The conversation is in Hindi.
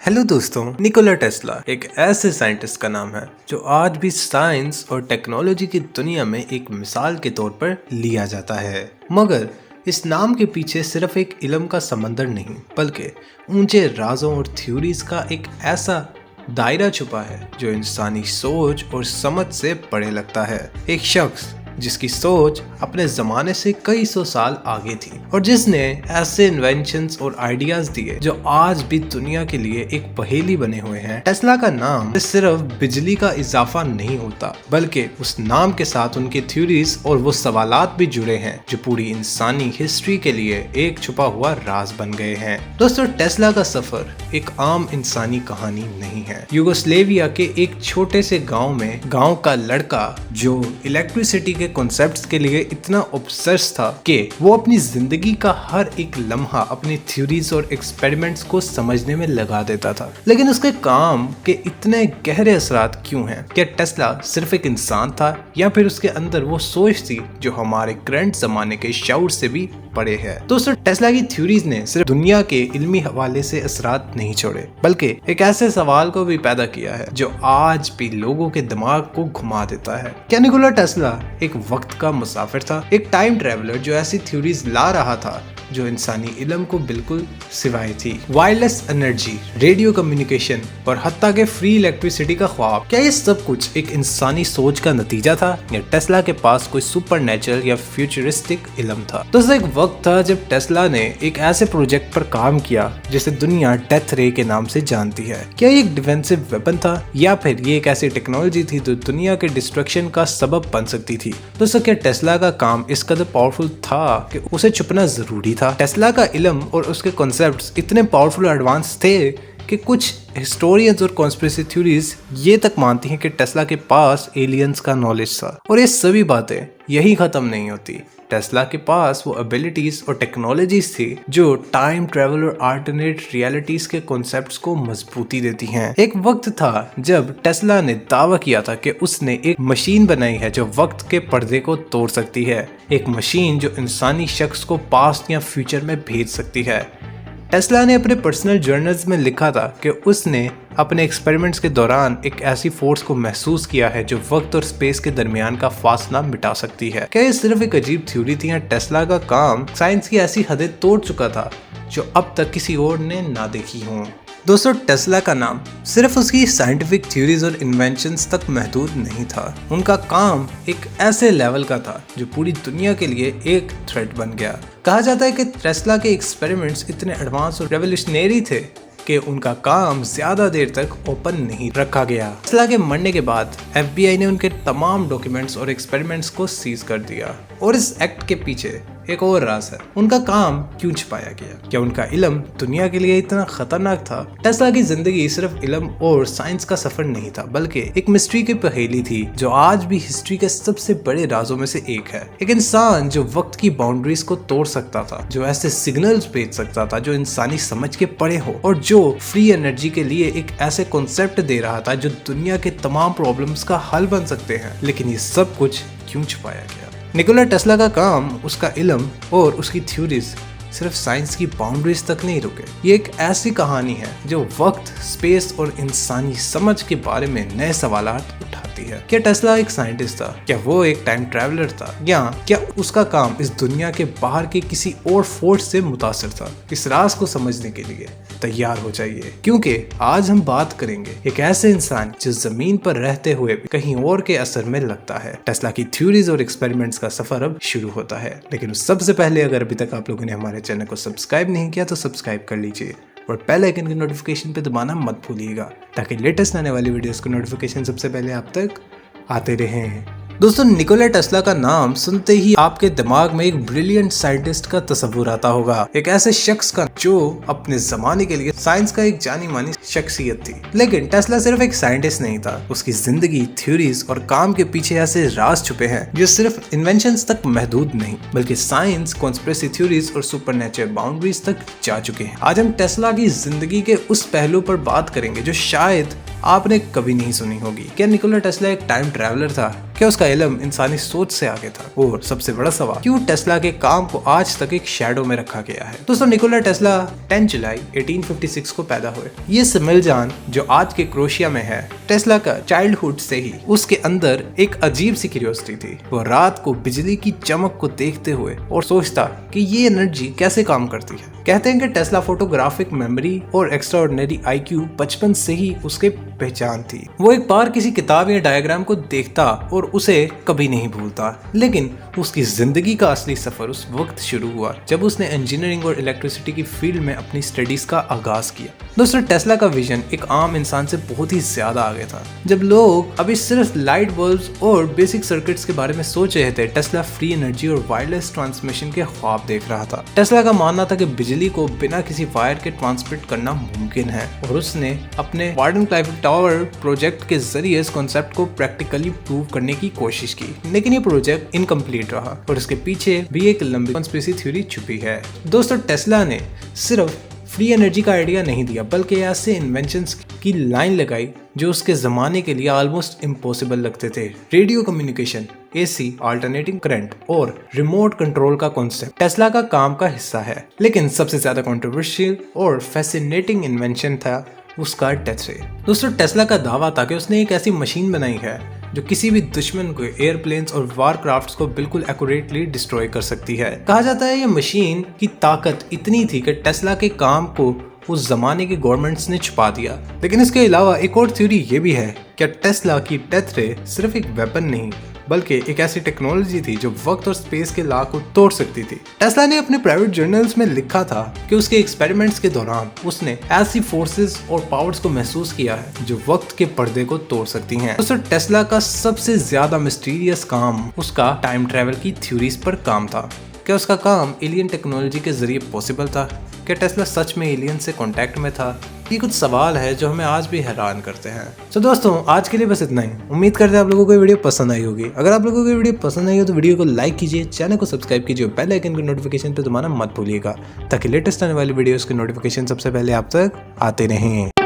हेलो दोस्तों, निकोला टेस्ला एक ऐसे साइंटिस्ट का नाम है जो आज भी साइंस और टेक्नोलॉजी की दुनिया में एक मिसाल के तौर पर लिया जाता है। मगर इस नाम के पीछे सिर्फ एक इल्म का समंदर नहीं बल्कि ऊंचे राजों और थ्योरीज का एक ऐसा दायरा छुपा है जो इंसानी सोच और समझ से परे लगता है। एक शख्स जिसकी सोच अपने ज़माने से कई सौ साल आगे थी और जिसने ऐसे इन्वेंशंस और आइडियाज दिए जो आज भी दुनिया के लिए एक पहेली बने हुए हैं। टेस्ला का नाम सिर्फ बिजली का इजाफा नहीं होता बल्कि उस नाम के साथ उनके थ्योरीज और वो सवालात भी जुड़े हैं जो पूरी इंसानी हिस्ट्री के लिए एक छुपा हुआ राज बन गए हैं। दोस्तों, टेस्ला का सफर एक आम इंसानी कहानी नहीं है। यूगोस्लेविया के एक छोटे से गाँव में गाँव का लड़का जो इलेक्ट्रिसिटी के कॉन्सेप्ट्स के लिए इतना ऑब्सेस्ड था कि वो अपनी जिंदगी का हर एक लम्हा अपनी थ्योरीज और एक्सपेरिमेंट्स को समझने में लगा देता था। लेकिन उसके काम के इतने गहरे असरात क्यों हैं? क्या टेस्ला सिर्फ एक इंसान था या फिर उसके अंदर वो सोच थी जो हमारे करंट जमाने के शऊर से भी पड़े है? दोस्तों, टेस्ला की थ्योरीज ने सिर्फ दुनिया के इल्मी हवाले से असरात नहीं छोड़े बल्कि एक ऐसे सवाल को भी पैदा किया है जो आज भी लोगों के दिमाग को घुमा देता है। क्या निकोला टेस्ला एक वक्त का मुसाफिर था, एक टाइम ट्रेवलर जो ऐसी थ्योरीज ला रहा था जो इंसानी इल्म को बिल्कुल सिवाय थी? वायरलेस एनर्जी, रेडियो कम्युनिकेशन और हत्ता के फ्री इलेक्ट्रिसिटी का ख्वाब, क्या ये सब कुछ एक इंसानी सोच का नतीजा था या टेस्ला के पास कोई सुपरनेचुरल या फ्यूचरिस्टिक इल्म था? तो एक वक्त था जब टेस्ला ने एक ऐसे प्रोजेक्ट पर काम किया जिसे दुनिया डेथ रे के नाम से जानती है। क्या ये एक डिफेंसिव वेपन था या फिर ये एक ऐसी टेक्नोलॉजी थी जो दुनिया के डिस्ट्रक्शन का सबब बन सकती थी? दोस्तों, क्या टेस्ला का काम इस कदर पावरफुल था कि उसे छुपना जरूरी था? टेस्ला का इल्म और उसके कॉन्सेप्ट्स इतने पावरफुल और एडवांस थे कि कुछ हिस्टोरियंस और कॉन्स्पिरेसी थ्योरीज ये तक मानती हैं कि टेस्ला के पास एलियंस का नॉलेज था। और ये सभी बातें यही खत्म नहीं होती। टेस्ला के पास वो एबिलिटीज और टेक्नोलॉजीज थी जो टाइम ट्रेवल और अल्टरनेट रियलिटीज के कॉन्सेप्ट्स को मजबूती देती हैं। एक वक्त था जब टेस्ला ने दावा किया था कि उसने एक मशीन बनाई है जो वक्त के पर्दे को तोड़ सकती है, एक मशीन जो इंसानी शख्स को पास्ट या फ्यूचर में भेज सकती है। टेस्ला ने अपने पर्सनल जर्नल्स में लिखा था कि उसने अपने एक्सपेरिमेंट्स के दौरान एक ऐसी फोर्स को महसूस किया है जो वक्त और स्पेस के दरमियान का फासला मिटा सकती है। क्या ये सिर्फ एक अजीब थ्योरी थी या टेस्ला का काम साइंस की ऐसी हदें तोड़ चुका था जो अब तक किसी और ने ना देखी हों? दोस्तों, टेस्ला का नाम सिर्फ उसकी साइंटिफिक थ्योरीज और इन्वेंशंस तक महदूद नहीं था। उनका काम एक ऐसे लेवल का था जो पूरी दुनिया के लिए एक थ्रेट बन गया। कहा जाता है कि टेस्ला के एक्सपेरिमेंट्स इतने एडवांस और रेवोल्यूशनरी थे कि उनका काम ज्यादा देर तक ओपन नहीं रखा गया। टेस्ला के मरने के बाद FBI ने उनके तमाम डॉक्यूमेंट्स और एक्सपेरिमेंट्स को सीज कर दिया। और इस एक्ट के पीछे एक और राज है, उनका काम क्यों छिपाया गया? क्या उनका इल्म दुनिया के लिए इतना खतरनाक था? टेस्ला की जिंदगी सिर्फ इल्म और साइंस का सफर नहीं था बल्कि एक मिस्ट्री की पहेली थी जो आज भी हिस्ट्री के सबसे बड़े राजों में से एक है। एक इंसान जो वक्त की बाउंड्रीज को तोड़ सकता था, जो ऐसे सिग्नल्स भेज सकता था जो इंसानी समझ के परे हो और जो फ्री एनर्जी के लिए एक ऐसे कॉन्सेप्ट दे रहा था जो दुनिया के तमाम प्रॉब्लम्स का हल बन सकते हैं। लेकिन ये सब कुछ क्यों छुपाया गया? निकोला टेस्ला का काम, उसका इल्म और उसकी थ्योरीज सिर्फ साइंस की बाउंड्रीज तक नहीं रुके। ये एक ऐसी कहानी है जो वक्त, स्पेस और इंसानी समझ के बारे में नए सवालात उठाती है। क्या टेस्ला एक साइंटिस्ट था? क्या वो एक टाइम ट्रैवलर था? या क्या उसका काम इस दुनिया के बाहर के किसी और फोर्स से मुतासिर था? इस राज को समझने के लिए तैयार हो जाइए, क्योंकि आज हम बात करेंगे एक ऐसे इंसान जो जमीन पर रहते हुए भी कहीं और के असर में लगता है। टेस्ला की थ्योरीज और एक्सपेरिमेंट्स का सफर अब शुरू होता है। लेकिन सबसे पहले अगर अभी तक आप लोगों ने हमारे चैनल को सब्सक्राइब नहीं किया तो सब्सक्राइब कर लीजिए और बेल आइकन की नोटिफिकेशन पे दबाना मत भूलिएगा ताकि लेटेस्ट आने वाली वीडियोस को नोटिफिकेशन सबसे पहले आप तक आते रहें। दोस्तों, निकोला टेस्ला का नाम सुनते ही आपके दिमाग में एक ब्रिलियंट साइंटिस्ट का तस्वुर आता होगा, एक ऐसे शख्स का जो अपने जमाने के लिए साइंस का एक जानी मानी शख्सियत थी। लेकिन टेस्ला सिर्फ एक साइंटिस्ट नहीं था, उसकी जिंदगी, थ्योरीज और काम के पीछे ऐसे राज छुपे हैं जो सिर्फ इन्वेंशंस तक महदूद नहीं बल्कि साइंस, कॉन्स्पिरेसी थ्योरीज और सुपरनेचुरल बाउंड्रीज तक जा चुके हैं। आज हम टेस्ला की जिंदगी के उस पहलू पर बात करेंगे जो शायद आपने कभी नहीं सुनी होगी। क्या निकोला टेस्ला एक टाइम ट्रैवलर था? क्या उसका इल्म इंसानी सोच से आगे था? और सबसे बड़ा सवाल, क्यों टेस्ला के काम को आज तक एक शैडो में रखा गया है? दोस्तों, निकोला टेस्ला 10 जुलाई 1856 को पैदा हुए। ये सिमिलजान जो आज के क्रोशिया में है, टेस्ला का चाइल्डहुड से ही उसके अंदर एक अजीब सी क्यूरियोसिटी थी। वो रात को बिजली की चमक को देखते हुए और सोचता कि ये एनर्जी कैसे काम करती है। कहते हैं कि टेस्ला फोटोग्राफिक मेमोरी और एक्स्ट्राऑर्डिनरी आईक्यू बचपन से ही उसके पहचान थी। वो एक बार किसी किताब या डायग्राम को देखता और उसे कभी नहीं भूलता। लेकिन उसकी जिंदगी का असली सफर उस वक्त शुरू हुआ जब उसने इंजीनियरिंग और इलेक्ट्रिसिटी की फील्ड में अपनी स्टडीज का आगाज किया। दोस्तों, टेस्ला का विजन एक आम इंसान से बहुत ही ज्यादा आगे था। जब लोग अभी सिर्फ लाइट बल्ब्स और बेसिक सर्किट्स के बारे में सोच रहे थे, टेस्ला फ्री एनर्जी और वायरलेस ट्रांसमिशन के ख्वाब देख रहा था। टेस्ला का मानना था कि बिजली को बिना किसी वायर के ट्रांसमिट करना मुमकिन है और उसने अपने वार्डन क्लाइव टावर प्रोजेक्ट के जरिए इस कॉन्सेप्ट को प्रैक्टिकली प्रूव करने की कोशिश की। लेकिन ये प्रोजेक्ट इनकम्प्लीट रहा और इसके पीछे भी एक लंबी कॉन्स्पिरेसी थ्योरी छुपी है। दोस्तों, टेस्ला ने सिर्फ फ्री एनर्जी का आइडिया नहीं दिया, बल्कि ऐसे इन्वेंशंस की लाइन लगाई जो उसके जमाने के लिए ऑलमोस्ट इम्पॉसिबल लगते थे। Radio communication, AC, alternating current और रिमोट कंट्रोल का कॉन्सेप्ट टेस्ला का काम का हिस्सा है। लेकिन सबसे ज्यादा कंट्रोवर्शियल और फैसिनेटिंग इन्वेंशन था उसका डेथ रे। दोस्तों, टेस्ला का दावा था कि उसने एक ऐसी मशीन बनाई है जो किसी भी दुश्मन को एयरप्लेन्स और वारक्राफ्ट्स को बिल्कुल एक्यूरेटली डिस्ट्रॉय कर सकती है। कहा जाता है ये मशीन की ताकत इतनी थी कि टेस्ला के काम को उस जमाने की गवर्नमेंट्स ने छुपा दिया। लेकिन इसके अलावा एक और थ्योरी ये भी है कि टेस्ला की डेथ रे सिर्फ एक वेपन नहीं बल्कि एक ऐसी टेक्नोलॉजी थी जो वक्त और स्पेस के लॉ को तोड़ सकती थी। टेस्ला ने अपने प्राइवेट जर्नल्स में लिखा था कि उसके एक्सपेरिमेंट्स के दौरान उसने ऐसी फोर्सेस और पावर्स को महसूस किया है जो वक्त के पर्दे को तोड़ सकती हैं। दोस्तों, टेस्ला का सबसे ज्यादा मिस्टीरियस काम उसका टाइम ट्रेवल की थ्योरीज पर काम था। क्या उसका काम एलियन टेक्नोलॉजी के जरिए पॉसिबल था? क्या टेस्ला सच में एलियन से कांटेक्ट में था? ये कुछ सवाल है जो हमें आज भी हैरान करते हैं। तो दोस्तों, आज के लिए बस इतना ही। उम्मीद करते हैं आप लोगों को ये वीडियो पसंद आई होगी। अगर आप लोगों को ये वीडियो पसंद आई हो तो वीडियो को लाइक कीजिए, चैनल को सब्सक्राइब कीजिए और बेल आइकन की नोटिफिकेशन पे दबाना मत भूलिएगा ताकि लेटेस्ट आने वाली वीडियोस के नोटिफिकेशन सबसे पहले आप तक आते रहें।